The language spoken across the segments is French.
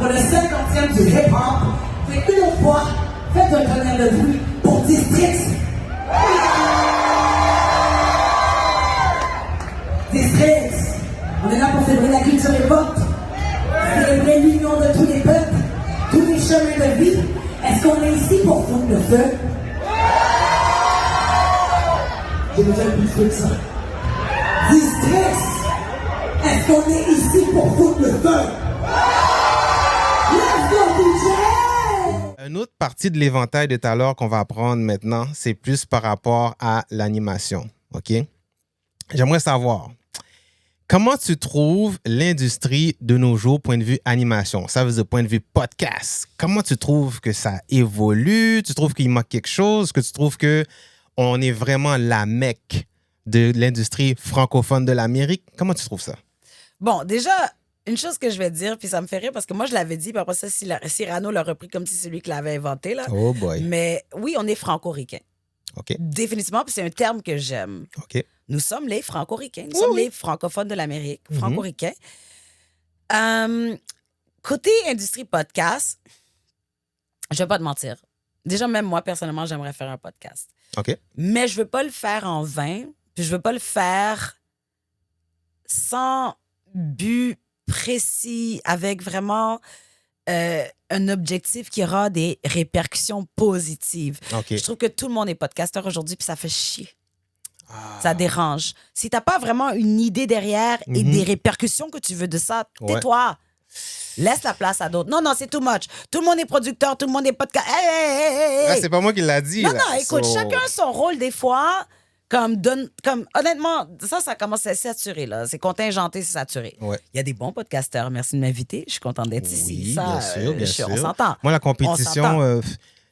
pour le 50e du hip-hop. Fait une autre fois, faites un tonnerre de bruit pour Distrix. Distrix, on est là pour célébrer la culture hip-hop, célébrer l'union de tous les peuples, tous les chemins de vie. Est-ce qu'on est ici pour foutre le feu? J'ai déjà plus de ça. Distrix, est-ce qu'on est ici pour foutre le feu? Let's go, DJ! Une autre partie de l'éventail de tout à l'heure qu'on va apprendre maintenant, c'est plus par rapport à l'animation. OK? J'aimerais savoir, comment tu trouves l'industrie de nos jours, point de vue animation? Ça veut dire point de vue podcast. Comment tu trouves que ça évolue? Tu trouves qu'il manque quelque chose? Que tu trouves qu'on est vraiment la Mecque de l'industrie francophone de l'Amérique? Comment tu trouves ça? Bon, déjà, une chose que je vais te dire, puis ça me fait rire parce que moi, je l'avais dit, puis après ça, Cyrano l'a repris comme si c'est lui qui l'avait inventé. Là. Oh boy. Mais oui, on est franco-ricains. OK. Définitivement, puis c'est un terme que j'aime. OK. Nous sommes les franco-ricains. Nous sommes les francophones de l'Amérique, franco-ricains. Côté industrie podcast, je vais pas te mentir. Déjà, même moi, personnellement, j'aimerais faire un podcast. OK. Mais je veux pas le faire en vain, puis je veux pas le faire sans but précis, avec vraiment un objectif qui aura des répercussions positives. OK. Je trouve que tout le monde est podcasteur aujourd'hui, puis ça fait chier. Ça dérange. Si t'as pas vraiment une idée derrière et des répercussions que tu veux de ça, tais-toi. Laisse la place à d'autres. Non, c'est too much. Tout le monde est producteur, tout le monde est podcast. Hey. Ah, c'est pas moi qui l'a dit. Non, là. non, écoute, chacun son rôle des fois. Comme honnêtement, ça commence à satturer, là. C'est contingenté, c'est saturé. Ouais. Il y a des bons podcasteurs. Merci de m'inviter. Je suis contente d'être ici. Oui, Ça, bien sûr. On s'entend. Moi, la On compétition, s'entend.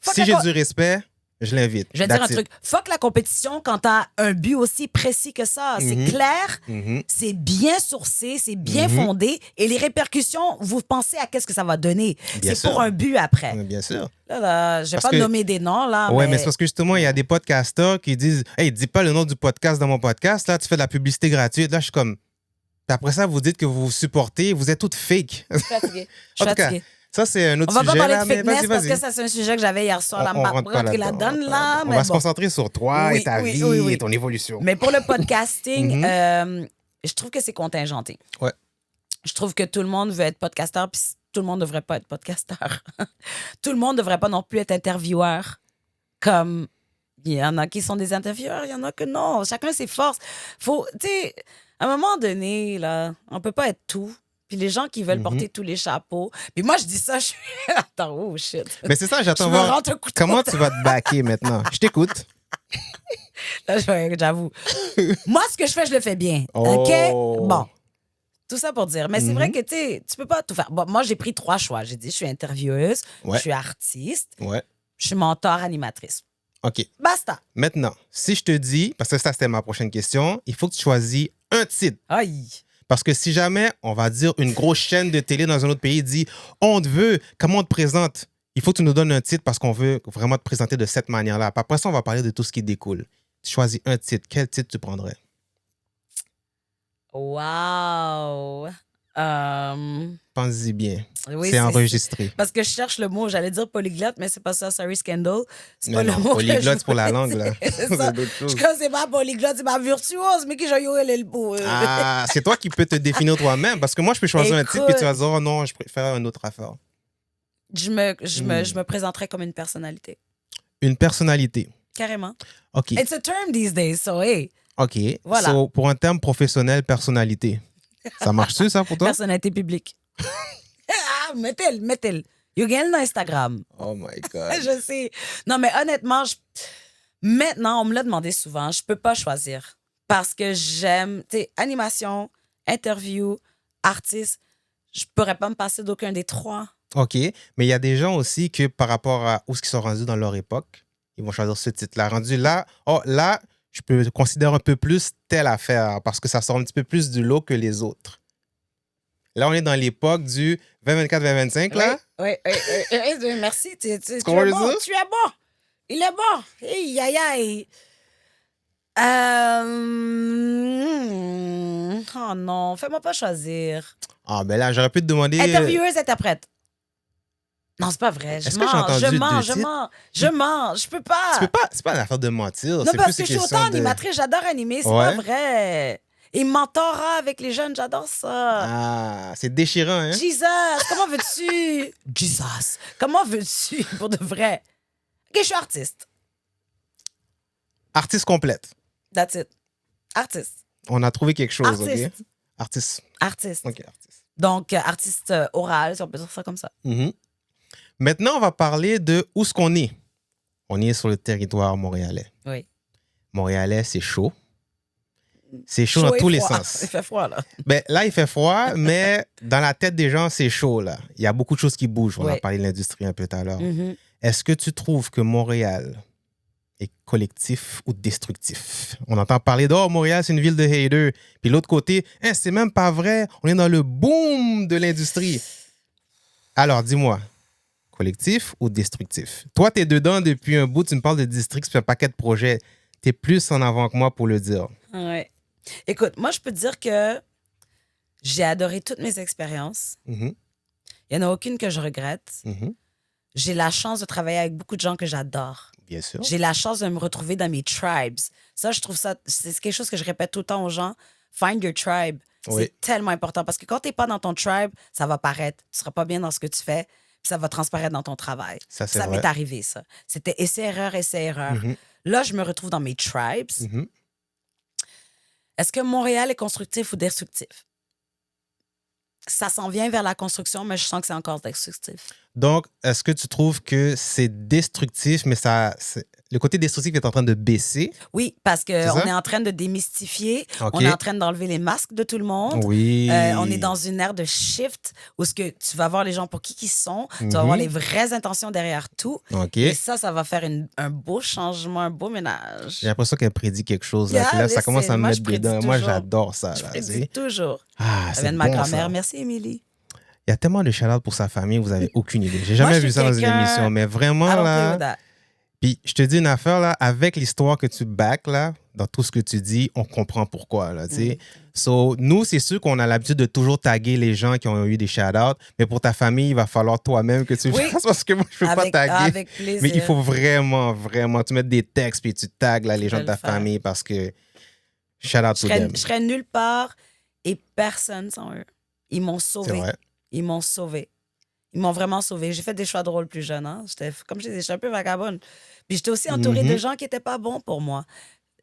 si j'ai du respect, je l'invite. Je vais te dire un That's it. truc. Fuck la compétition quand t'as un but aussi précis que ça. C'est clair, c'est bien sourcé, c'est bien fondé. Et les répercussions, vous pensez à qu'est-ce que ça va donner. Bien C'est sûr. pour un but après. Bien sûr. Là, je vais Parce pas que- nommer des noms, là. Ouais, mais c'est parce que justement, il y a des podcasteurs qui disent « Hey, dis pas le nom du podcast dans mon podcast. Là, tu fais de la publicité gratuite. » Là, je suis comme... Puis après ça, vous dites que vous vous supportez. Vous êtes toutes fake. Je suis fatiguée. Je En suis tout cas, fatiguée. ça, c'est un On autre va sujet. pas parler là, de mais fitness vas-y, parce que vas-y. ça, c'est un sujet que j'avais hier soir. On rentre pas rentrer là-dedans. là-dedans, là. On mais va se bon. concentrer sur toi Oui, et ta oui, vie oui, oui. et ton évolution. Mais pour le podcasting, je trouve que c'est contingenté. Ouais. Je trouve que tout le monde veut être podcasteur, puis tout le monde ne devrait pas être podcasteur. Tout le monde ne devrait pas non plus être intervieweur. Comme il y en a qui sont des intervieweurs, il y en a que non. Chacun ses forces. Faut, tu sais, à un moment donné, là, on peut pas être tout. Puis les gens qui veulent porter tous les chapeaux. Puis moi, je dis ça, je suis... Attends, oh shit. Mais c'est ça, j'attends Je me voir rentre un couteau. comment tu vas te backer maintenant. Je t'écoute. Là, j'avoue. Moi, ce que je fais, je le fais bien. Oh. OK? Bon. Tout ça pour dire. Mais c'est vrai que, tu sais, tu peux pas tout faire. Bon, moi, j'ai pris 3 choix. J'ai dit, je suis intervieweuse, Ouais. je suis artiste, Ouais. je suis mentor, animatrice. OK. Basta. Maintenant, si je te dis, parce que ça, c'était ma prochaine question, il faut que tu choisis un titre. Aïe. Parce que si jamais, on va dire, une grosse chaîne de télé dans un autre pays dit « On te veut, comment on te présente? » Il faut que tu nous donnes un titre parce qu'on veut vraiment te présenter de cette manière-là. Puis après ça, on va parler de tout ce qui découle. Tu choisis un titre. Quel titre tu prendrais? Wow. Pense-y bien. Oui, c'est enregistré. Parce que je cherche le mot. J'allais dire polyglotte, mais c'est pas ça. Sorry, Scandal. C'est Mais pas non, le mot que je polyglotte, c'est pour la voulais langue, là. dire. C'est C'est ça. d'autres choses. Je crois que c'est pas polyglotte, c'est pas virtuose, mais qui j'ai eu le pot. Ah, c'est toi qui peux te définir toi-même. Parce que moi, je peux choisir un titre et tu vas Écoute. dire « Oh non, je préfère une autre affaire. Je me présenterais comme une personnalité. » Une personnalité. Carrément. OK. It's a term these days, so hey. OK. Voilà. So, pour un terme professionnel, personnalité. Ça marche-tu, ça, pour toi? Personnalité publique. Ah, mettez-le. You get Instagram. Oh my God. Je sais. Non, mais honnêtement, maintenant, on me l'a demandé souvent, je peux pas choisir. Parce que j'aime, tu sais, animation, interview, artiste, je pourrais pas me passer d'aucun des 3. OK. Mais il y a des gens aussi que par rapport à où ils sont rendus dans leur époque, ils vont choisir ce titre-là. Rendu là, là, je peux considérer un peu plus telle affaire parce que ça sort un petit peu plus du lot que les autres. Là, on est dans l'époque du 2024-2025, là. Oui. Merci. Tu es comprends bon. ça? Tu es bon. Il est bon. Hey, aïe, aïe. Oh non, fais-moi pas choisir. Ah, ben là, j'aurais pu te demander... Intervieweuse, interprète. Non, c'est pas vrai. Est-ce que j'ai entendu Je deux mens. Je peux pas. C'est pas une affaire de mentir. Non, c'est parce plus que je une suis question autant de... animatrice, j'adore animer, c'est Ouais. pas vrai. Et mentorat avec les jeunes, j'adore ça. Ah, c'est déchirant, hein? Jesus, comment veux-tu? Jesus, comment veux-tu pour de vrai? Ok, je suis artiste. Artiste complète. That's it. Artiste. On a trouvé quelque chose, Artiste. OK? Artiste. Artiste. OK, artiste. Donc, artiste oral, si on peut dire ça comme ça. Mhm. Maintenant, on va parler de où est-ce qu'on est. On est sur le territoire montréalais. Oui. Montréalais, c'est chaud. C'est chaud dans et tous les froid. sens. Il fait froid, là. Ben, là, il fait froid, mais dans la tête des gens, c'est chaud, là. Il y a beaucoup de choses qui bougent. On a Ouais. parlé de l'industrie un peu tout à l'heure. Mhm. Est-ce que tu trouves que Montréal est collectif ou destructif? On entend parler de « Oh, Montréal, c'est une ville de haters ». Puis l'autre côté, « Hein, c'est même pas vrai, on est dans le boom de l'industrie ». Alors, dis-moi, collectif ou destructif? Toi, tu es dedans depuis un bout, tu me parles de district, c'est un paquet de projets. Tu es plus en avant que moi pour le dire. Ouais. Écoute, moi, je peux te dire que j'ai adoré toutes mes expériences. Mhm, Il n'y en a aucune que je regrette. mhm. J'ai la chance de travailler avec beaucoup de gens que j'adore. Bien sûr. J'ai la chance de me retrouver dans mes tribes. Ça, je trouve ça, c'est quelque chose que je répète tout le temps aux gens. Find your tribe. Oui. C'est tellement important parce que quand tu n'es pas dans ton tribe, ça va paraître. Tu ne seras pas bien dans ce que tu fais, puis ça va transparaître dans ton travail. Ça, c'est Ça vrai. m'est arrivé, ça. C'était essai-erreur, essai-erreur. Mhm, Là, je me retrouve dans mes tribes. mhm. Est-ce que Montréal est constructif ou destructif? Ça s'en vient vers la construction, mais je sens que c'est encore destructif. Donc, est-ce que tu trouves que c'est destructif, mais le côté destructif est en train de baisser? Oui, parce C'est qu'on ça? est en train de démystifier, OK. on est en train d'enlever les masques de tout le monde. Oui. On est dans une ère de shift où ce que tu vas voir les gens pour qui ils sont, tu vas Mhm. voir les vraies intentions derrière tout. OK. Et ça va faire un beau changement, un beau ménage. J'ai l'impression qu'elle prédit quelque chose. Là, Yeah, puis là, ça listen, commence à me moi, mettre je prédis dedans. Moi, toujours. j'adore ça. Je Là, prédis tu sais. toujours. Ah, Ça c'est vient de bon, ma grand-mère. ça. Merci, Émilie. Il y a tellement de shout pour sa famille, vous avez aucune idée. J'ai jamais Moi, je vu suis ça dans une quelqu'un- émission, mais vraiment, I don't play là... with that. Puis, je te dis une affaire, là, avec l'histoire que tu back, là, dans tout ce que tu dis, on comprend pourquoi, là, tu sais. So, nous, c'est sûr qu'on a l'habitude de toujours taguer les gens qui ont eu des shout-outs, mais pour ta famille, il va falloir toi-même que tu le Oui. fasses parce que moi, je peux pas taguer. Avec plaisir. Mais il faut vraiment, vraiment, tu mettes des textes puis tu tags là, les gens de vais ta le faire. famille parce que shout-out to them. Je serais nulle part et personne sans eux. Ils m'ont C'est sauvé. vrai. Ils m'ont sauvé. Ils m'ont vraiment sauvé. J'ai fait des choix de rôle plus jeunes. Hein? Comme je disais, j'étais un peu vagabonde. Puis j'étais aussi entourée de gens qui n'étaient pas bons pour moi.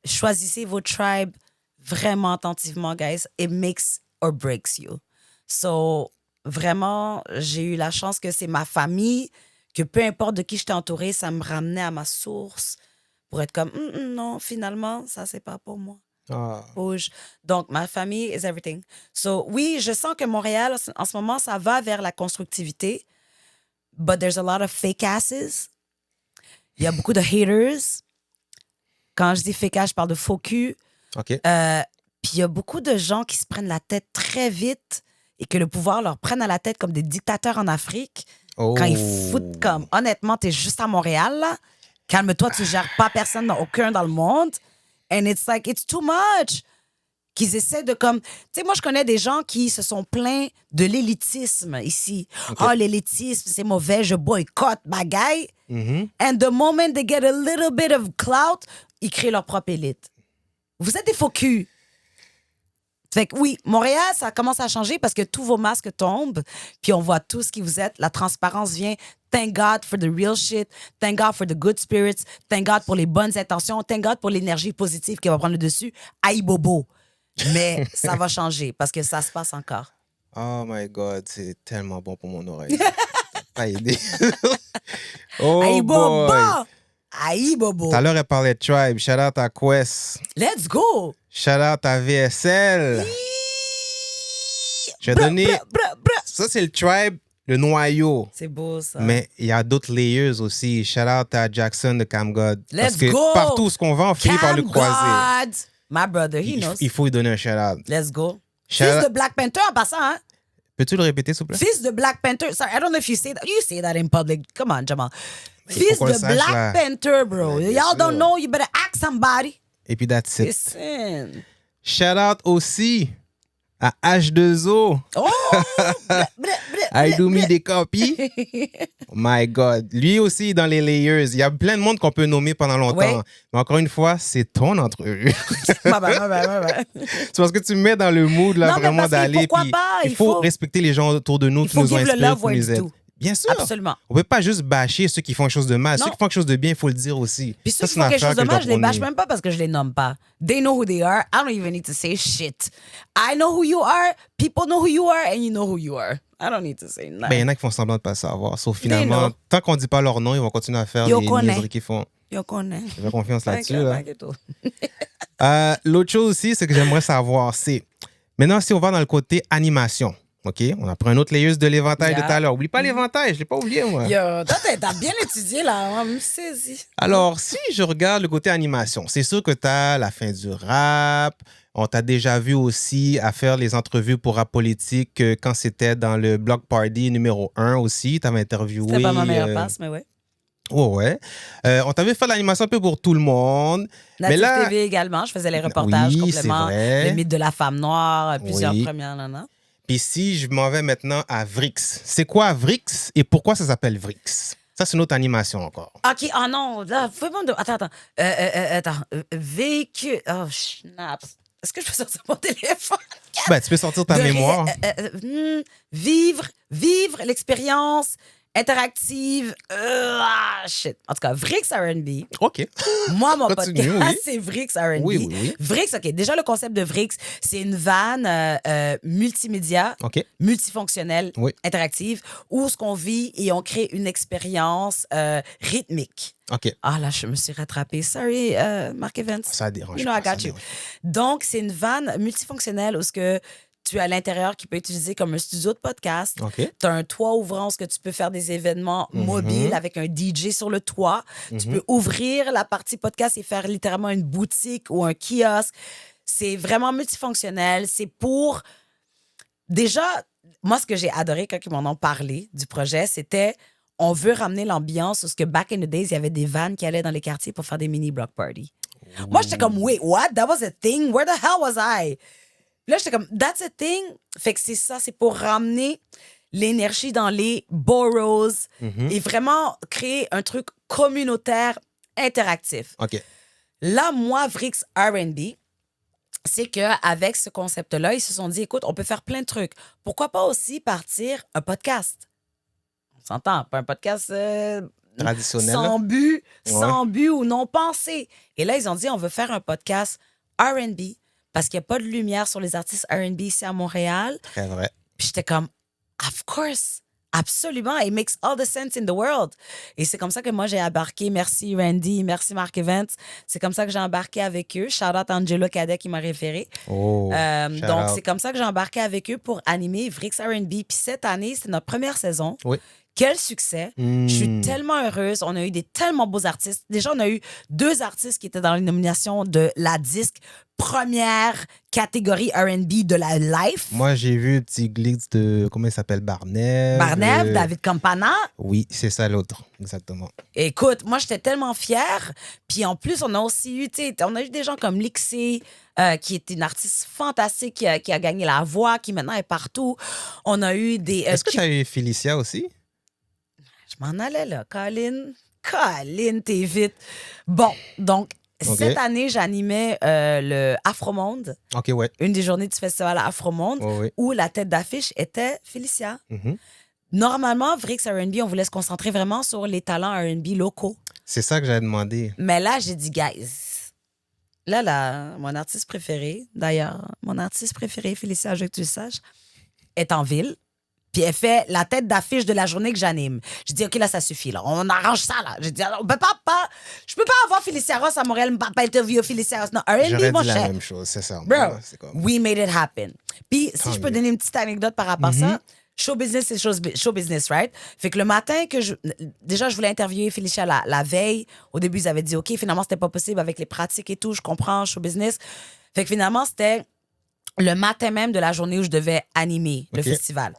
Choisissez vos tribes vraiment attentivement, guys. It makes or breaks you. So, vraiment, j'ai eu la chance que c'est ma famille, que peu importe de qui j'étais entourée, ça me ramenait à ma source pour être comme, non, finalement, ça, c'est pas pour moi. Ah. Rouge. Donc, ma famille is everything. So, oui, je sens que Montréal, en ce moment, ça va vers la constructivité. But there's a lot of fake asses. Il y a beaucoup de haters. Quand je dis fake ass, je parle de faux cul. OK. Puis il y a beaucoup de gens qui se prennent la tête très vite et que le pouvoir leur prenne à la tête comme des dictateurs en Afrique. Oh. Quand ils foutent comme, honnêtement, t'es juste à Montréal, là. Calme-toi, tu gères pas personne, aucun dans le monde. And it's like, it's too much. Qu'ils essaient de comme... Tu sais, moi, je connais des gens qui se sont plaints de l'élitisme ici. Oh, l'élitisme, c'est mauvais, je boycotte, bagaille. Mhm. And the moment they get a little bit of clout, ils créent leur propre élite. Vous êtes des faux culs. Fait que oui, Montréal, ça commence à changer parce que tous vos masques tombent, puis on voit tous qui vous êtes. La transparence vient. Thank God for the real shit. Thank God for the good spirits. Thank God pour les bonnes intentions. Thank God pour l'énergie positive qui va prendre le dessus. Aïe bobo. Mais ça va changer parce que ça se passe encore. Oh my God, c'est tellement bon pour mon oreille. T'as pas aidé. Oh Aïe boy. bobo. Aïe bobo. Tout à l'heure, elle parlait de Tribe. Shout out à Quest. Let's go. Shout out à VSL. J'ai Bra, donné... bra, bra, bra. Ça, c'est le Tribe, le noyau. C'est beau ça. Mais il y a d'autres layers aussi. Shout out à Jackson de CamGod. Let's Parce que go. partout où on va, on finit par le Cam croiser. God. My brother, he knows. Il faut lui donner un shout out. Let's go. Shout Fils out- de Black Panther en passant, hein? Peux-tu le répéter, s'il vous plaît? Fils de Black Panther. Sorry, I don't know if you say that. You say that in public. Come on, Jamal. faut Fils qu'on le de sache, Black là. Panther, bro. Ouais, bien Y'all sûr. don't know, you better ask somebody. Et puis, that's it. Listen. Shout out aussi à H2O. Oh! Bleh, bleh, bleh. I do me des copies. My God. Lui aussi, dans les layers. Il y a plein de monde qu'on peut nommer pendant longtemps. Oui. Mais encore une fois, c'est ton entrevue. Ouais. C'est parce que tu me mets dans le mood là, Non, mais vraiment parce que d'aller. pourquoi Puis pas? il faut respecter les gens autour de nous Il qui faut nous ont give le inspirés, love qui where nous it's aident. due. Bien sûr. Absolument. On peut pas juste bâcher ceux qui font quelque chose de mal. Non. Ceux qui font quelque chose de bien, il faut le dire aussi. Puis ceux Ça, qui font quelque chose de affaire mal, que je les bâche prôner. même pas parce que je les nomme pas. They know who they are. I don't even need to say shit. I know who you are. People know who you are. And you know who you are. I don't need to say nothing. Ben, il y en a qui font semblant de pas savoir. Sauf They finalement, know. tant qu'on dit pas leur nom, ils vont continuer à faire Yo les connais. niaiseries qu'ils font. Yo connais. J'ai confiance là-dessus. T'inquiète, Là. t'inquiète. L'autre chose aussi, c'est que j'aimerais savoir, c'est maintenant, si on va dans le côté animation, OK? On a pris un autre layers de l'éventail de Yeah. tout à l'heure. Oublie pas l'éventail, je l'ai pas oublié, moi. Yo, toi, t'as bien étudié, là. On me saisit. Alors, si je regarde le côté animation, c'est sûr que tu as la fin du rap. On t'a déjà vu aussi à faire les entrevues pour Rap Politique quand c'était dans le Block Party numéro 1 aussi. Tu avais interviewé. C'était pas ma meilleure passe, mais ouais. Ouais. On t'avait fait l'animation un peu pour tout le monde. Native mais là, TV également, je faisais les reportages oui, c'est complètement. vrai. Le mythe de la femme noire, plusieurs Oui. premières nanas. Puis si je m'en vais maintenant à Vrix, c'est quoi Vrix et pourquoi ça s'appelle Vrix? Ça, c'est une autre animation encore. OK, oh non, là, fais-moi de... Attends. Véhicule... Oh, schnaps. Est-ce que je peux sortir mon téléphone? Ben, tu peux sortir ta De mémoire. Vivre l'expérience interactive. Shit. En tout cas, Vrix R&B. OK. Moi, mon Continue, podcast, oui. c'est Vrix R&B. Oui. Vrix, OK. Déjà, le concept de Vrix, c'est une vanne multimédia, OK. multifonctionnelle, Oui. interactive, où ce qu'on vit et on crée une expérience rythmique. OK. Ah là, je me suis rattrapée. Sorry, Mark Evans. Ça dérange You know, pas, I ça got you. dérange. Donc, c'est une vanne multifonctionnelle où ce que tu as à l'intérieur qui peut être utilisé comme un studio de podcast. OK. Tu as un toit ouvrant où ce que tu peux faire des événements mobiles avec un DJ sur le toit. Tu peux ouvrir la partie podcast et faire littéralement une boutique ou un kiosque. C'est vraiment multifonctionnel. C'est pour... Déjà, moi, ce que j'ai adoré quand ils m'en ont parlé du projet, c'était on veut ramener l'ambiance où ce que back in the days, il y avait des vannes qui allaient dans les quartiers pour faire des mini block parties. Moi, j'étais comme, wait, what? That was a thing? Where the hell was I? Là, j'étais comme, that's a thing? Fait que c'est ça, c'est pour ramener l'énergie dans les boroughs et vraiment créer un truc communautaire interactif. OK. Là, moi, Vrix R&B, c'est qu'avec ce concept-là, ils se sont dit, écoute, on peut faire plein de trucs. Pourquoi pas aussi partir un podcast? On s'entend, pas un podcast Traditionnel. sans but, Ouais. sans but ou non pensé. Et là, ils ont dit, on veut faire un podcast R&B parce qu'il n'y a pas de lumière sur les artistes R&B ici à Montréal. Très vrai. Puis j'étais comme, of course, absolument, it makes all the sense in the world. Et c'est comme ça que moi, j'ai embarqué. Merci Randy, merci Mark Evans. C'est comme ça que j'ai embarqué avec eux. Shout out Angelo Cadet qui m'a référé. Oh. shout Donc, out. c'est comme ça que j'ai embarqué avec eux pour animer Vrix R&B. Puis cette année, c'est notre première saison. Oui. Quel succès. Je suis tellement heureuse. On a eu des tellement beaux artistes. Déjà, on a eu 2 artistes qui étaient dans les nominations de la disque première catégorie R&B de la Life. Moi, j'ai vu un petit glitch de, comment il s'appelle, Barnev. Barnev, David Campana. Oui, c'est ça l'autre, exactement. Écoute, moi, j'étais tellement fière. Puis en plus, on a aussi eu, tu sais, on a eu des gens comme Lixie, qui est une artiste fantastique, qui a gagné La Voix, qui maintenant est partout. On a eu des... Est-ce que tu as eu Félicia aussi? Je m'en allais là, Colin, t'es vite. Bon, donc, OK. cette année, j'animais le Afromonde, OK, ouais. une des journées du festival Afromonde, Oui. où la tête d'affiche était Félicia. Mhm. Normalement, Vrix R&B, on voulait se concentrer vraiment sur les talents R&B locaux. C'est ça que j'avais demandé. Mais là, j'ai dit, guys, là, mon artiste préféré, d'ailleurs, Félicia, je veux que tu le saches, est en ville. Puis elle fait la tête d'affiche de la journée que j'anime. J'ai dit, OK, là, ça suffit, là. On arrange ça, là. J'ai dit, on peut pas, je peux pas avoir Félicia Ross à Montréal, pas interviewer Félicia Ross. Non, R&B, J'aurais mon dit la cher. même chose, c'est ça. Bro, Ouais, c'est comme... we made it happen. Puis, si Tant je peux mieux. donner une petite anecdote par rapport à ça, show business, c'est show business, right? Fait que le matin déjà, je voulais interviewer Félicia la veille. Au début, ils avaient dit, OK, finalement, c'était pas possible avec les pratiques et tout. Je comprends, show business. Fait que finalement, c'était le matin même de la journée où je devais animer le OK. festival.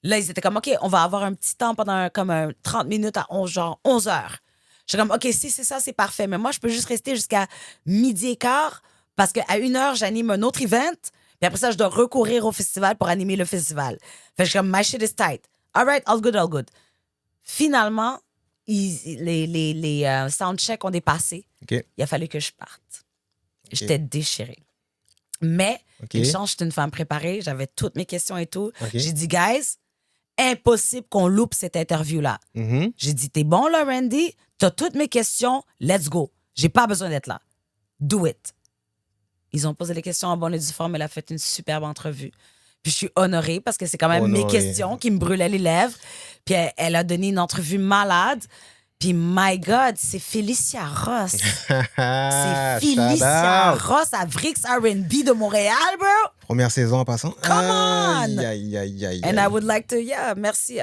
Là, ils étaient comme, OK, on va avoir un petit temps pendant comme 30 minutes à 11 heures. J'étais comme, OK, si c'est ça, c'est parfait. Mais moi, je peux juste rester jusqu'à 12h15 parce qu'à 1h, j'anime un autre event. Puis après ça, je dois recourir au festival pour animer le festival. Fait que je suis comme, my shit is tight. All right, all good, all good. Finalement, les soundchecks ont dépassé. OK. Il a fallu que je parte. J'étais déchirée. Mais, OK. une chance, j'étais une femme préparée. J'avais toutes mes questions et tout. OK. J'ai dit, guys, impossible qu'on loupe cette interview-là. Mhm. J'ai dit, t'es bon là, Randy? T'as toutes mes questions. Let's go. J'ai pas besoin d'être là. Do it. Ils ont posé les questions en bonne et due forme. Elle a fait une superbe entrevue. Puis je suis honorée parce que c'est quand même mes Honorée. questions qui me brûlaient les lèvres. Puis elle a donné une entrevue malade. Puis my God, c'est Félicia Ross. C'est Félicia Shout out. Ross à Vrix R&B de Montréal, bro. Première saison en passant. Come on! Aïe, aïe, aïe, aïe. And I would like to, merci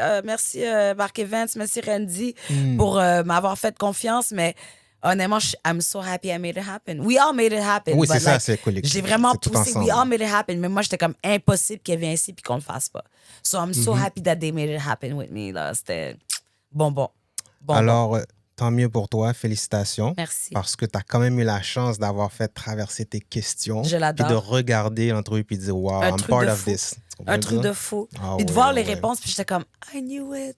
Mark Evans, merci Randy pour m'avoir fait confiance. Mais honnêtement, I'm so happy I made it happen. We all made it happen. Oui, but c'est ça, c'est collectif. J'ai vraiment C'est tout poussé. ensemble. We all made it happen. Mais moi, j'étais comme impossible qu'elle vienne ici puis qu'on le fasse pas. So I'm so happy that they made it happen with me. Là. C'était bon. Alors, tant mieux pour toi. Félicitations. Merci. Parce que tu as quand même eu la chance d'avoir fait traverser tes questions. Je l'adore. Puis de regarder l'entrevue puis de dire, wow, Un I'm truc part de of fou. this. Tu comprends Un le truc dire? de fou. Ah Puis de ouais, voir les ouais. réponses, puis j'étais comme, I knew it.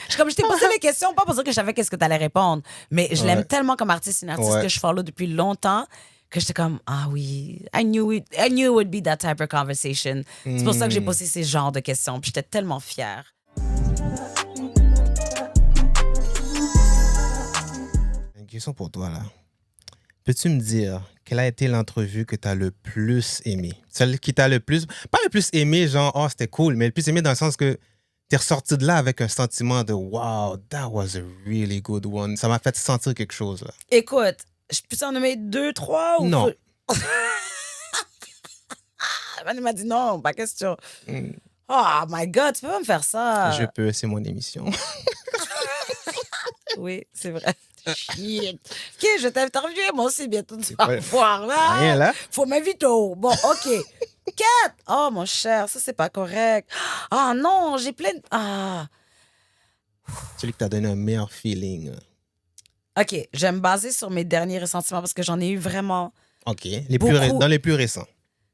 Je t'ai posé les questions, pas pour dire que je savais qu'est-ce que tu allais répondre, mais je l'aime Ouais. tellement comme artiste, une artiste Ouais. que je follow depuis longtemps, que j'étais comme, ah oui, I knew it would be that type of conversation. C'est pour ça que j'ai posé ces genres de questions, puis j'étais tellement fière. Une question pour toi, là. Peux-tu me dire quelle a été l'entrevue que tu as le plus aimée? Celle qui t'a le plus... Pas le plus aimé, genre, oh, c'était cool, mais le plus aimé dans le sens que t'es ressorti de là avec un sentiment de wow, that was a really good one. Ça m'a fait sentir quelque chose, là. Écoute, je peux t'en nommer 2, 3 ou... Non. Elle m'a dit non, pas question. Oh my God, tu peux pas me faire ça. Je peux, c'est mon émission. Oui, c'est vrai. Shit. OK, je t'ai interviewé, moi aussi, bientôt tu vas pas- voir. Là. Rien, là. Faut m'inviter. Bon, OK. 4. Oh, mon cher, ça, c'est pas correct. Ah non, j'ai plein de... Ah. Celui qui t'a donné un meilleur feeling. OK, je vais me baser sur mes derniers ressentiments parce que j'en ai eu vraiment... OK. Beaucoup. Dans les plus récents.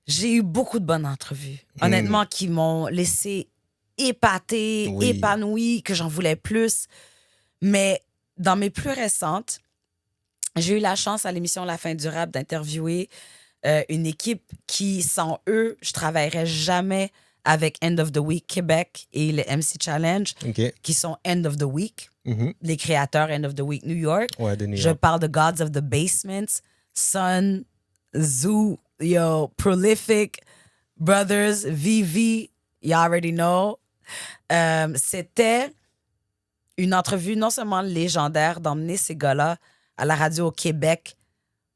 J'ai eu beaucoup de bonnes entrevues, honnêtement, qui m'ont laissé épatée, Oui. épanouie, que j'en voulais plus. Mais dans mes plus récentes, j'ai eu la chance à l'émission La Fin Durable d'interviewer une équipe qui, sans eux, je travaillerais jamais avec End of the Week Québec et le MC Challenge, OK. qui sont End of the Week, Mhm. les créateurs End of the Week New York. Ouais, de New Je York. parle de Gods of the Basement, Sun, Zoo, Prolific, Brothers, Vivi, you already know. C'était une entrevue non seulement légendaire d'emmener ces gars-là à la radio au Québec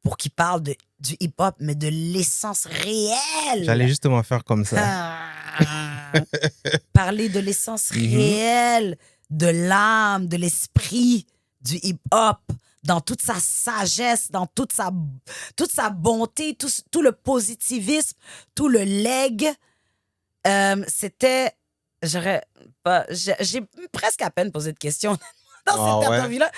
pour qu'ils parlent du hip-hop, mais de l'essence réelle. J'allais justement faire comme ça. Ah. Parler de l'essence réelle, de l'âme, de l'esprit du hip-hop, dans toute sa sagesse, dans toute sa bonté, tout le positivisme, tout le leg. C'était... J'ai presque à peine posé de questions dans Ah cette ouais? interview-là.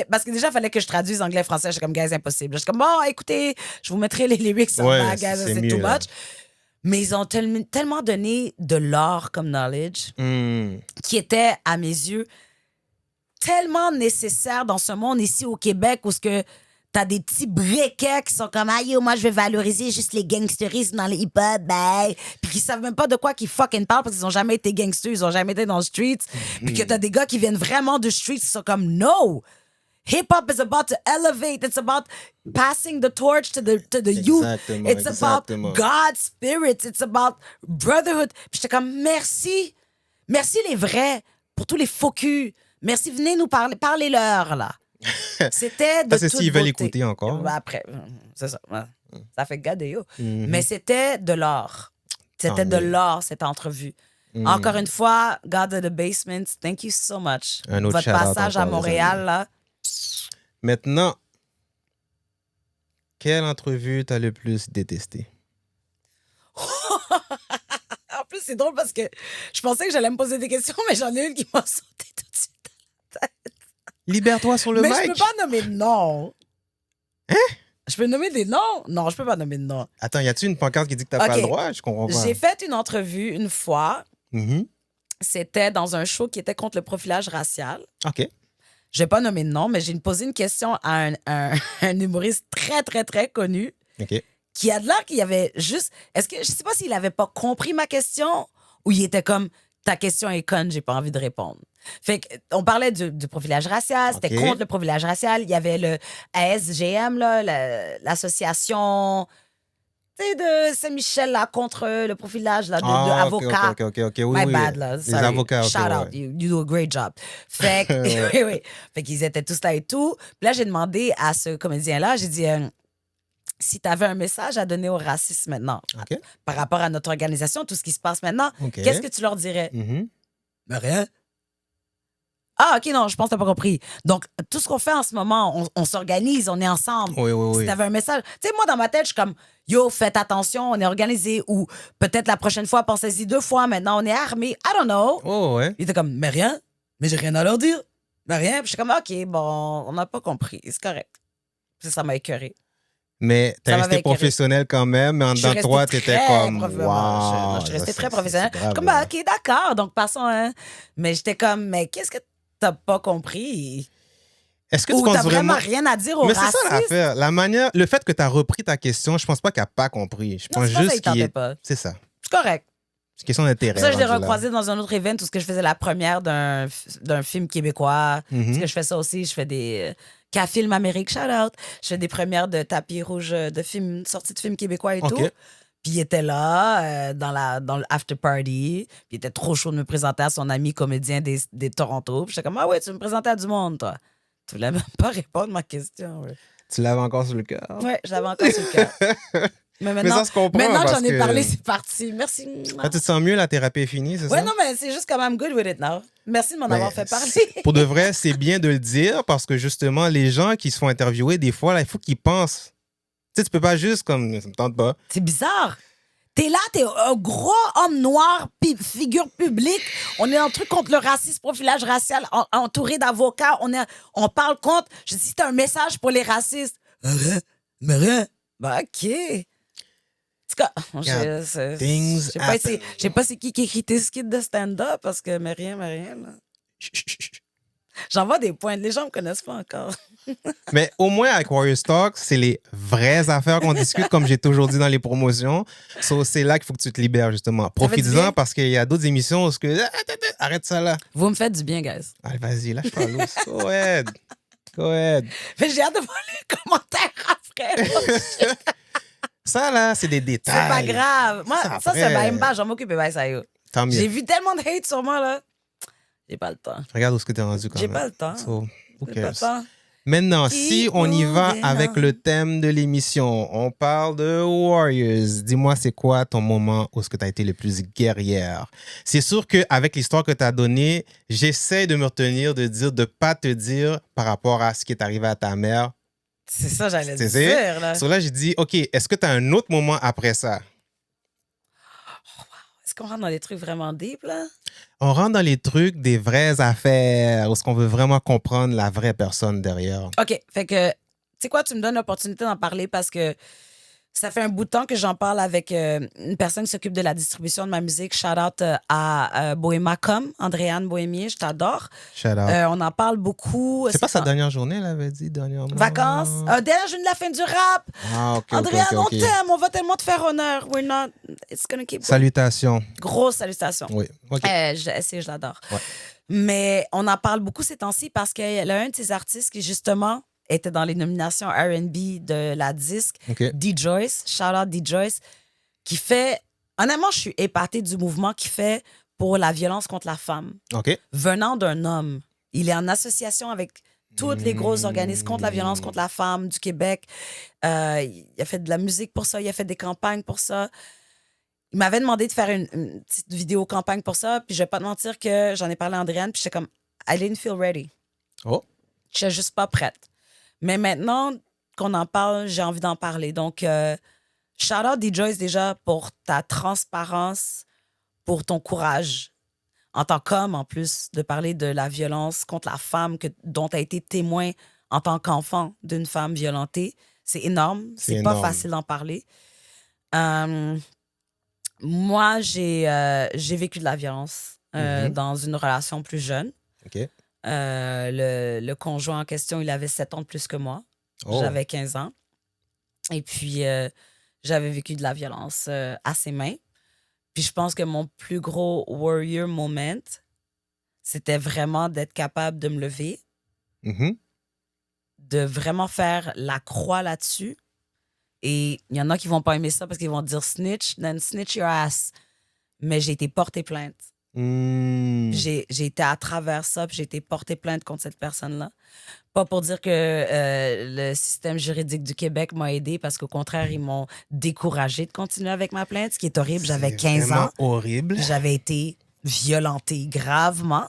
Parce que déjà, il fallait que je traduise anglais-français. J'étais comme, guys, impossible. J'étais comme, bon, écoutez, je vous mettrai les lyrics en Ouais, bas, guys, c'est c'est mieux, too là. much. Mais ils ont tellement donné de l'or comme knowledge Hmm. qui était, à mes yeux, tellement nécessaire dans ce monde ici au Québec où t'as des petits briquets qui sont comme, ah yo, moi je vais valoriser juste les gangsterismes dans le hip-hop, ben. Puis qui savent même pas de quoi qu'ils fucking parlent parce qu'ils ont jamais été gangsters, ils ont jamais été dans le street. Puis que t'as des gars qui viennent vraiment du street qui sont comme, no! Hip-hop is about to elevate. It's about passing the torch to the youth. Exactement, It's exactement. about God's spirit. It's about brotherhood. Puis j'étais comme, merci. Merci les vrais pour tous les faux culs. Merci, venez nous parler. Parlez-leur, là. C'était de Ça, c'est toute s'ils veulent beauté. écouter encore. Ben, après, c'est ça. Ouais. Ça fait gader, yo. Mais c'était de l'or. C'était de Ah oui. l'or, cette entrevue. Encore une fois, God of the Basement, thank you so much. Un autre Votre shout-out passage à encore, les Montréal, amis. là. Maintenant, quelle entrevue t'as le plus détesté? En plus, c'est drôle parce que je pensais que j'allais me poser des questions, mais j'en ai une qui m'a sauté tout de suite à la tête. Libère-toi sur le Mais mic. je peux pas nommer de nom. Hein? Je peux nommer des noms? Non, je peux pas nommer de nom. Attends, y a-tu une pancarte qui dit que t'as pas Ok. le droit? Je comprends pas. J'ai fait une entrevue une fois Mhm. c'était dans un show qui était contre le profilage racial. OK. Je vais pas nommer de nom, mais j'ai posé une question à un humoriste très, très, très connu OK. qui a de l'air qu'il avait juste... Je sais pas s'il avait pas compris ma question ou il était comme, ta question est conne, j'ai pas envie de répondre. Fait qu'on parlait du profilage racial, c'était OK. contre le profilage racial. Il y avait le ASGM, là, l'association... Tu sais, de Saint-Michel, là, contre le profilage là, de OK, avocats. OK. Oui, My oui. bad, là. Les Sorry. avocats, OK. Shout out. ouais. You do a great job. Fait que, Ouais. oui. Fait qu'ils étaient tous là et tout. Puis là, j'ai demandé à ce comédien-là, j'ai dit, si tu avais un message à donner aux racistes maintenant, OK. par rapport à notre organisation, tout ce qui se passe maintenant, OK. qu'est-ce que tu leur dirais? Mhm. Mais rien. Ah, OK, non, je pense que tu n'as pas compris. Donc, tout ce qu'on fait en ce moment, on s'organise, on est ensemble. Oui, oui, Si oui. tu avais un message. Tu sais, moi, dans ma tête, je suis comme, yo, faites attention, on est organisé. Ou peut-être la prochaine fois, pensez-y 2 fois, maintenant, on est armé. I don't know. Oh, ouais. Il était comme, mais rien. Mais j'ai rien à leur dire. Mais rien. Puis je suis comme, OK, bon, on n'a pas compris. C'est correct. Puis ça m'a écœuré. Mais t'es Ça resté m'avait écœuré. professionnel quand même, mais en Je suis dedans de toi, restée t'étais très comme, professionnelle. wow. Je suis restée ça, très professionnelle. c'est Je suis comme, grave, bah, OK, d'accord. Donc, passons, hein. Mais j'étais comme, mais qu'est-ce que t'as pas compris? Est-ce que tu Ou penses t'as vraiment vraiment... rien à dire aux Mais c'est racistes? ça l'affaire. La manière, le fait que tu as repris ta question, je pense pas qu'elle n'a pas compris. Je Non, pense c'est pas ça, juste il tentait qu'il pas. C'est ça. C'est correct. C'est une question d'intérêt. Pour ça, je l'ai rendu là. recroisé dans un autre event où ce que je faisais la première d'un film québécois. Mhm. Parce que je fais ça aussi. Je fais des... K-Film Amérique, shout out. Je fais des premières de tapis rouge de films, sorties de films québécois et OK. tout. Puis il était là, dans le after party. Puis il était trop chaud de me présenter à son ami comédien des Toronto. Puis j'étais comme, ah ouais, tu veux me présenter à du monde, toi. Tu voulais même pas répondre à ma question. Ouais, Tu l'avais encore sur le cœur. ouais je l'avais encore sur le cœur. Mais Mais maintenant, ça se comprend. maintenant que parce j'en ai que- parlé, c'est parti. Merci. Ah, tu te sens mieux, la thérapie est finie, c'est Ouais, ça? non, mais c'est juste comme I'm good with it now. Merci de m'en Mais avoir fait parler. Pour de vrai, c'est bien de le dire parce que justement, les gens qui se font interviewer, des fois, là, il faut qu'ils pensent. Tu sais, tu peux pas juste comme, ça me tente pas. C'est bizarre. T'es là, t'es un gros homme noir, figure publique. On est en truc contre le racisme, profilage racial, entouré d'avocats. On parle contre. Je dis, t'as un message pour les racistes. Rien, mais rien. Ben, OK. En tout cas, things je sais pas c'est qui écrit tes skits de stand-up parce que mais rien, là. J'envoie des points. Les gens me connaissent pas encore. Mais au moins, avec Warriors Talk, c'est les vraies affaires qu'on discute, comme j'ai toujours dit dans les promotions. So, c'est là qu'il faut que tu te libères, justement. fait du Profites-en bien. parce qu'il y a d'autres émissions où arrête ça là. Vous me faites du bien, guys. Allez, vas-y, lâche-toi loose. Go ahead. Go ahead. Mais j'ai hâte de voir les commentaires après. Ça, là, c'est des détails. C'est pas grave. Moi, Ça, ça, c'est après- même pas. Je vais m'occuper de ça. Yo. Tant mieux. J'ai vu tellement de hate sur moi, là. J'ai pas le temps. Regarde où est-ce que t'es rendu quand J'ai même. pas le temps. So, who J'ai pas le cares? temps. Maintenant, si Keep on y va moving avec on. le thème de l'émission, on parle de Warriors. Dis-moi, c'est quoi ton moment où est-ce que tu as été le plus guerrière? C'est sûr qu'avec l'histoire que tu as donnée, j'essaie de me retenir de ne pas te dire par rapport à ce qui est arrivé à ta mère. C'est ça, j'allais Tu dire, sais? là. Sur là, j'ai dit, OK, est-ce que tu as un autre moment après ça? Est-ce qu'on rentre dans des trucs vraiment deep, là? On rentre dans les trucs des vraies affaires, où est-ce qu'on veut vraiment comprendre la vraie personne derrière. OK. Fait que, tu sais quoi, tu me donnes l'opportunité d'en parler parce que ça fait un bout de temps que j'en parle avec une personne qui s'occupe de la distribution de ma musique. Shout out à Bohémacom, Andréane Bohémier, je t'adore. Shout out. On en parle beaucoup. C'est pas sa dernière journée, elle avait dit, dernièrement? Vacances. Dernière journée de la fin du rap. Ah, OK, Andréane, OK, OK. on t'aime, on va tellement te faire honneur. We're not. It's gonna keep going. Salutations. Grosse salutation. Oui, OK. Je l'adore. Ouais. Mais on en parle beaucoup ces temps-ci parce qu'il y a un de ces artistes qui, justement, était dans les nominations R&B de la disque, OK. D-Joyce, shout-out D-Joyce, qui fait... Honnêtement, je suis épatée du mouvement qu'il fait pour la violence contre la femme, OK. venant d'un homme. Il est en association avec tous les gros organismes contre la violence contre la femme du Québec. Il a fait de la musique pour ça, il a fait des campagnes pour ça. Il m'avait demandé de faire une petite vidéo campagne pour ça, puis je vais pas te mentir que j'en ai parlé à Andréane, puis j'étais comme, I didn't feel ready. Oh. Je suis juste pas prête. Mais maintenant qu'on en parle, j'ai envie d'en parler. Donc, shout out D-Joyce déjà pour ta transparence, pour ton courage en tant qu'homme, en plus, de parler de la violence contre la femme dont tu as été témoin en tant qu'enfant d'une femme violentée. C'est énorme. C'est pas énorme. facile d'en parler. Moi, j'ai vécu de la violence. dans une relation plus jeune. OK. Le conjoint en question, il avait 7 ans de plus que moi. Oh. J'avais 15 ans. Et puis, j'avais vécu de la violence à ses mains. Puis je pense que mon plus gros warrior moment, c'était vraiment d'être capable de me lever, Mhm. de vraiment faire la croix là-dessus. Et il y en a qui vont pas aimer ça parce qu'ils vont dire snitch, then snitch your ass. Mais j'ai été porter plainte. Hmm. J'ai été à travers ça, puis j'ai été porter plainte contre cette personne-là. Pas pour dire que le système juridique du Québec m'a aidé, parce qu'au contraire, ils m'ont découragé de continuer avec ma plainte, ce qui est horrible. J'avais C'est 15 vraiment ans. horrible. Puis j'avais été violentée gravement.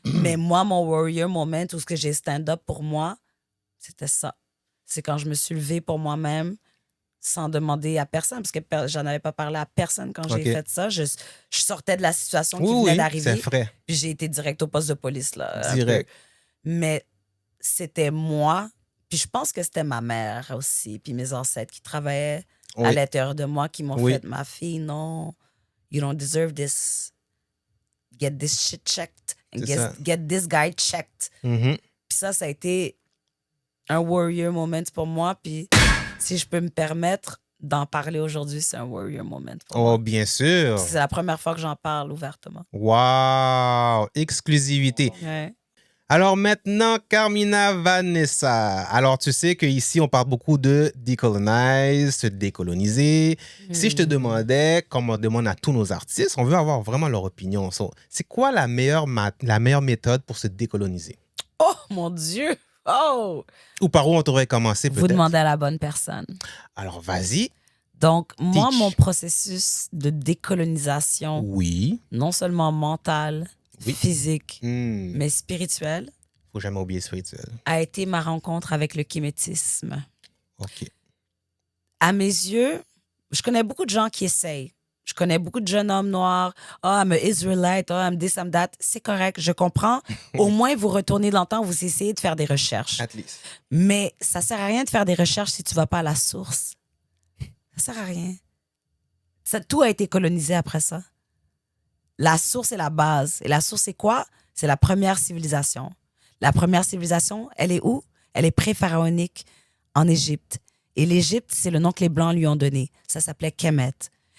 Mais moi, mon warrior moment, où ce que j'ai stand-up pour moi, c'était ça. C'est quand je me suis levée pour moi-même, sans demander à personne, parce que j'en avais pas parlé à personne quand j'ai OK. fait ça. Je sortais de la situation qui Oui, venait oui, c'est d'arriver, frais. puis j'ai été direct au poste de police, là. un Direct. peu. Mais c'était moi, puis je pense que c'était ma mère aussi, puis mes ancêtres qui travaillaient à Oui. l'intérieur de moi, qui m'ont Oui. fait, ma fille, non, you don't deserve this. Get this shit checked. And C'est ça. get this guy checked. Mhm. Puis ça a été un warrior moment pour moi. Puis si je peux me permettre d'en parler aujourd'hui, c'est un warrior moment pour moi. Oh, bien sûr. C'est la première fois que j'en parle ouvertement. Wow. Exclusivité. Ouais. Alors maintenant, Carmina Vanessa. Alors, tu sais qu'ici, on parle beaucoup de decolonize, se décoloniser. Si je te demandais, comme on demande à tous nos artistes, on veut avoir vraiment leur opinion. So, c'est quoi la meilleure méthode pour se décoloniser? Oh, mon Dieu! Oh! Ou par où on devrait commencer Vous peut-être? demandez à la bonne personne. Alors, vas-y. Donc, moi, Teach. mon processus de décolonisation, Oui. non seulement mental, Oui. physique, Hmm. mais spirituel, Faut jamais oublier spirituel. a été ma rencontre avec le kémétisme. OK. À mes yeux, je connais beaucoup de gens qui essayent. Je connais beaucoup de jeunes hommes noirs. « Oh, I'm a Israelite. Oh, I'm this, I'm that. » C'est correct, je comprends. Au moins, vous retournez dans le temps, vous essayez de faire des recherches. At least. Mais ça sert à rien de faire des recherches si tu vas pas à la source. Ça sert à rien. Tout a été colonisé après ça. La source est la base. Et la source, c'est quoi? C'est la première civilisation. La première civilisation, elle est où? Elle est pré-pharaonique en Égypte. Et l'Égypte, c'est le nom que les Blancs lui ont donné. Ça s'appelait Kemet.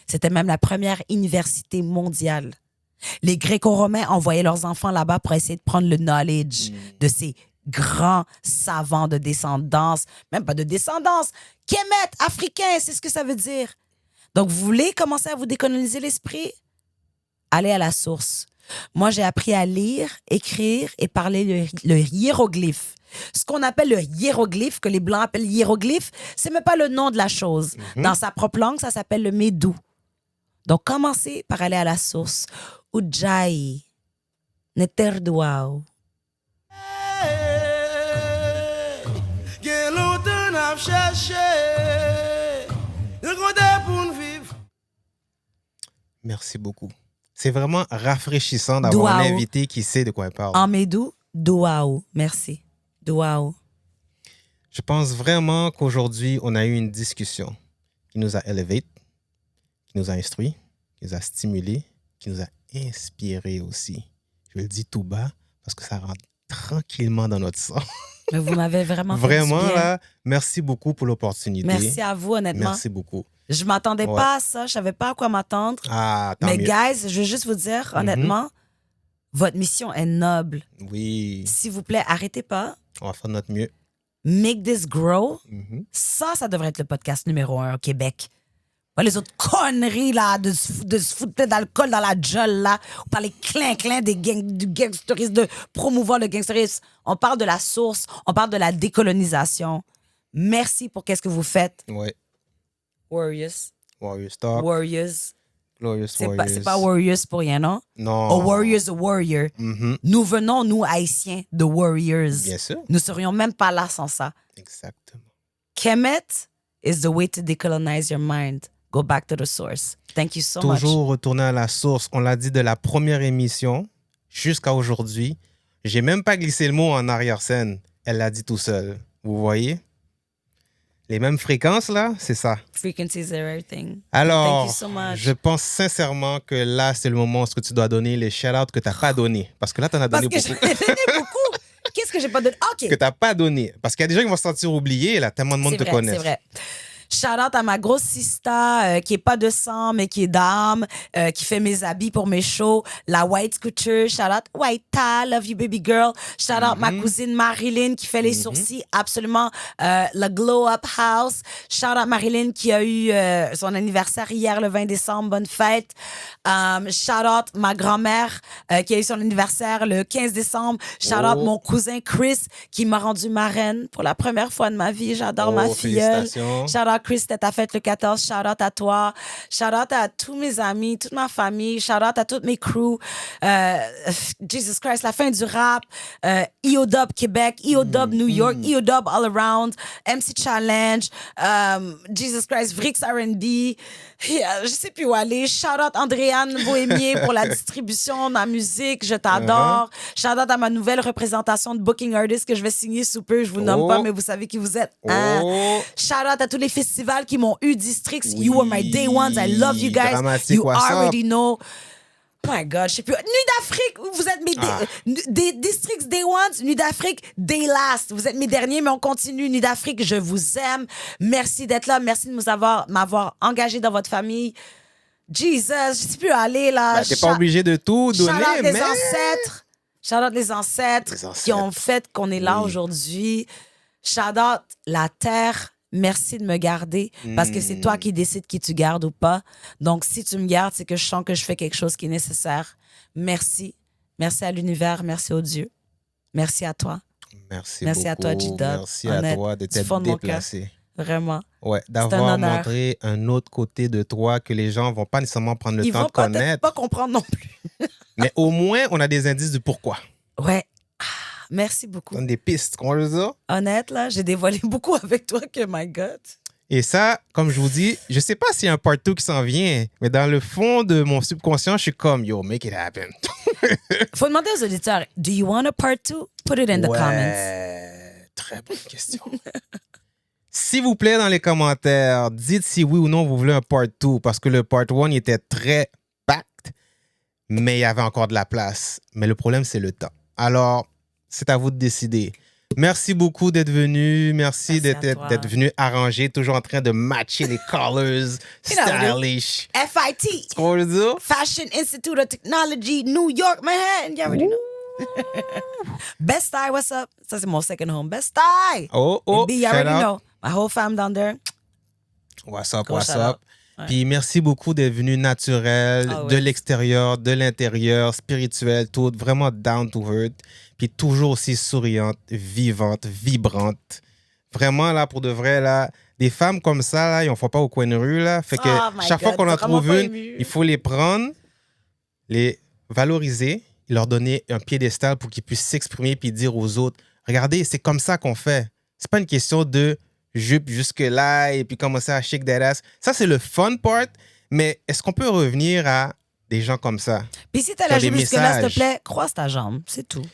C'était même la première université mondiale. Les Gréco-Romains envoyaient leurs enfants là-bas pour essayer de prendre le knowledge de ces grands savants de descendance. Même pas de descendance. Kemet, africain, c'est ce que ça veut dire. Donc, vous voulez commencer à vous décoloniser l'esprit? Allez à la source. Moi, j'ai appris à lire, écrire et parler le hiéroglyphe. Ce qu'on appelle le hiéroglyphe, que les Blancs appellent hiéroglyphe, c'est même pas le nom de la chose. Dans sa propre langue, ça s'appelle le médou. Donc, commencez par aller à la source. Ujjayi, Neterduao. Merci beaucoup. C'est vraiment rafraîchissant d'avoir un Douao. invité qui sait de quoi il parle. En médou, Douao. Merci. Douao. Je pense vraiment qu'aujourd'hui, on a eu une discussion qui nous a élevé, qui nous a instruit, qui nous a stimulé, qui nous a inspiré aussi. Je le dis tout bas parce que ça rentre tranquillement dans notre sang. Mais vous m'avez vraiment fait Vraiment, du bien. là, merci beaucoup pour l'opportunité. Merci à vous, honnêtement. Merci beaucoup. Je m'attendais Ouais. pas à ça. Je savais pas à quoi m'attendre. Ah, tant Mais mieux. guys, je veux juste vous dire, honnêtement, votre mission est noble. Oui, S'il vous plaît, arrêtez pas. on va faire de notre mieux. Make this grow. Mhm. Ça devrait être le podcast numéro 1 au Québec. Pas les autres conneries, là, de se foutre d'alcool dans la gueule, là, ou par les clins-clins du gangsterisme, de promouvoir le gangsterisme. On parle de la source, on parle de la décolonisation. Merci pour qu'est-ce que vous faites, Ouais. Warriors. Warriors Talk. Warriors. Glorious C'est Warriors. pas Warriors pour rien, non? Non. A warrior's a warrior. Mhm. Nous venons, nous, Haïtiens, de Warriors. Bien sûr. Nous serions même pas là sans ça. Exactement. Kemet is the way to decolonize your mind. Go back to the source. Thank you so much. Toujours retourner à la source. On l'a dit de la première émission jusqu'à aujourd'hui. J'ai même pas glissé le mot en arrière-scène. Elle l'a dit tout seul. Vous voyez? les mêmes fréquences, là, c'est ça. Frequencies are everything. Alors, Thank you so much. je pense sincèrement que là, c'est le moment où tu dois donner les shout-outs que tu n'as pas donnés. Parce que là, tu en as Parce donné que beaucoup. j'en ai donné beaucoup. Qu'est-ce que j'ai pas donné? OK. Que tu n'as pas donné. Parce qu'il y a des gens qui vont se sentir oubliés, là, tellement de monde te connaît. C'est vrai. Shout-out à ma grosse sista qui est pas de sang, mais qui est d'âme, qui fait mes habits pour mes shows. La White Couture. Shout-out Whitey, love you baby girl. Shout-out ma cousine Marilyn qui fait les sourcils. Absolument. Le Glow Up House. Shout-out Marilyn qui a eu son anniversaire hier, le 20 décembre. Bonne fête. Shout-out ma grand-mère qui a eu son anniversaire le 15 décembre. Shout-out mon cousin Chris qui m'a rendu marraine pour la première fois de ma vie. J'adore ma filleule. Shout-out Chris, c'était ta fête le 14. Shout-out à toi. Shout-out à tous mes amis, toute ma famille. Shout-out à toutes mes crews. Jesus Christ, la fin du rap. EODub Québec, EODub New York, EODub All Around, MC Challenge, Jesus Christ, Vrix R&B. Je sais plus où aller. Shout-out Andréane Bohémier pour la distribution de ma musique. Je t'adore. Shout-out à ma nouvelle représentation de Booking Artist que je vais signer sous peu. Je vous nomme pas, mais vous savez qui vous êtes. Shout-out à tous les festivals qui m'ont eu. Districts, you were my day ones. I love you guys. Dramatique, You what's already know. Oh my God, je sais plus. Nuit d'Afrique, vous êtes mes des Districts Day Ones, Nuit d'Afrique Day Last. Vous êtes mes derniers, mais on continue. Nuit d'Afrique, je vous aime. Merci d'être là. Merci de m'avoir engagé dans votre famille. Jesus, je sais plus où aller là. T'es pas obligé de tout donner, Shout-out les mais... ancêtres. Shout-out les ancêtres qui ont fait qu'on est là aujourd'hui. Shout-out la terre. Merci de me garder parce que c'est toi qui décides qui tu gardes ou pas. Donc, si tu me gardes, c'est que je sens que je fais quelque chose qui est nécessaire. Merci. Merci à l'univers. Merci au Dieu. Merci à toi. Merci beaucoup. À toi, G-Dub. Merci à toi de t'être déplacé. Vraiment. Ouais, d'avoir montré un autre côté de toi que les gens vont pas nécessairement prendre le temps de connaître. Ils vont pas comprendre non plus. Mais au moins, on a des indices du pourquoi. Ouais. Merci beaucoup. On a des pistes, comment je veux dire? Honnête, là, j'ai dévoilé beaucoup avec toi que, my God. Et ça, comme je vous dis, je sais pas s'il y a un part 2 qui s'en vient, mais dans le fond de mon subconscient, je suis comme, yo, make it happen. Faut demander aux auditeurs, do you want a part 2? Put it in the comments. Très bonne question. S'il vous plaît, dans les commentaires, dites si oui ou non vous voulez un part 2, parce que le part 1 était très packed, mais il y avait encore de la place. Mais le problème, c'est le temps. Alors, c'est à vous de décider. Merci beaucoup d'être venu. Merci d'être venu arranger, toujours en train de matcher les colors, stylish. FIT. C'est quoi je veux dire? Fashion Institute of Technology, New York, Manhattan. You already know. Best Eye, what's up? Ça, c'est mon second home. Best Eye. Oh, B, you already know. My whole fam down there. What's up, what's up? Ouais. Puis merci beaucoup d'être venu naturel, de l'extérieur, de l'intérieur, spirituel, tout, vraiment down to earth. Puis toujours aussi souriante, vivante, vibrante. Vraiment, là, pour de vrai, là, des femmes comme ça, là, ils n'en font pas au coin de rue, là. Fait que chaque fois qu'on en trouve une, il faut les prendre, les valoriser, leur donner un piédestal pour qu'ils puissent s'exprimer puis dire aux autres, regardez, c'est comme ça qu'on fait. C'est pas une question de jupe jusque-là et puis commencer à shake that ass. Ça, c'est le fun part, mais est-ce qu'on peut revenir à des gens comme ça? Puis si t'as la jupe jusque-là, s'il te plaît, croise ta jambe. C'est tout.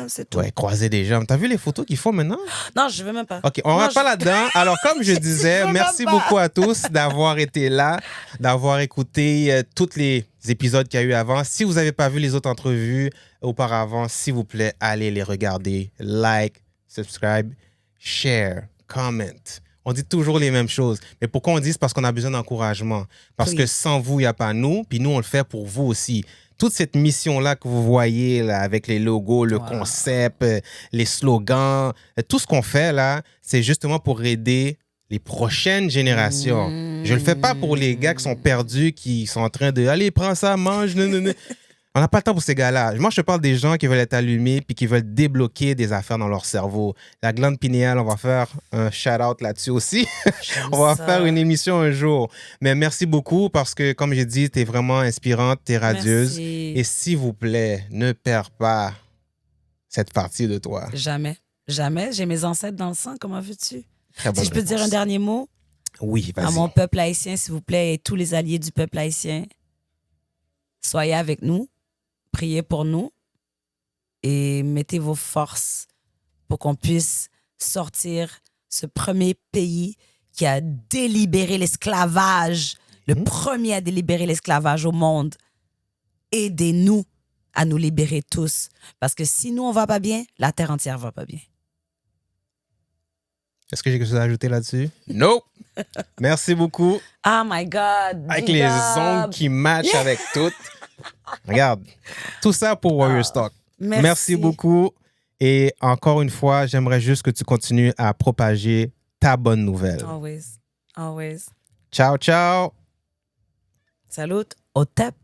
C'est tout. Ouais, croiser des jambes. T'as vu les photos qu'ils font maintenant? Non, je veux même pas. OK, on rentre pas là-dedans. Alors, comme je disais, merci beaucoup à tous d'avoir été là, d'avoir écouté tous les épisodes qu'il y a eu avant. Si vous n'avez pas vu les autres entrevues auparavant, s'il vous plaît, allez les regarder. Like, subscribe, share, comment. On dit toujours les mêmes choses. Mais pourquoi on dit? C'est parce qu'on a besoin d'encouragement. Parce que sans vous, il n'y a pas nous. Puis nous, on le fait pour vous aussi. Toute cette mission-là que vous voyez là, avec les logos, le concept, les slogans, tout ce qu'on fait là, c'est justement pour aider les prochaines générations. Je le fais pas pour les gars qui sont perdus, qui sont en train de « Allez, prends ça, mange. » On n'a pas le temps pour ces gars-là. Moi, je te parle des gens qui veulent être allumés puis qui veulent débloquer des affaires dans leur cerveau. La glande pinéale, on va faire un shout-out là-dessus aussi. On va faire une émission un jour. Mais merci beaucoup parce que, comme j'ai dit, tu es vraiment inspirante, tu es radieuse. Merci. Et s'il vous plaît, ne perds pas cette partie de toi. Jamais. Jamais. J'ai mes ancêtres dans le sang. Comment veux-tu? Très bonne Si je peux dire un dernier mot? Oui, vas-y. À mon peuple haïtien, s'il vous plaît, et tous les alliés du peuple haïtien, soyez avec nous. Priez pour nous et mettez vos forces pour qu'on puisse sortir ce premier pays qui a délibéré l'esclavage, le premier à délibérer l'esclavage au monde. Aidez-nous à nous libérer tous. Parce que si nous, on va pas bien, la terre entière va pas bien. Est-ce que j'ai quelque chose à ajouter là-dessus? Nope! Merci beaucoup. Oh my God! Avec big les up. ongles qui matchent avec toutes. Regarde, tout ça pour Warrior Stock. Merci beaucoup. Et encore une fois, j'aimerais juste que tu continues à propager ta bonne nouvelle. Always. Always. Ciao, ciao! Salut. Au TEP.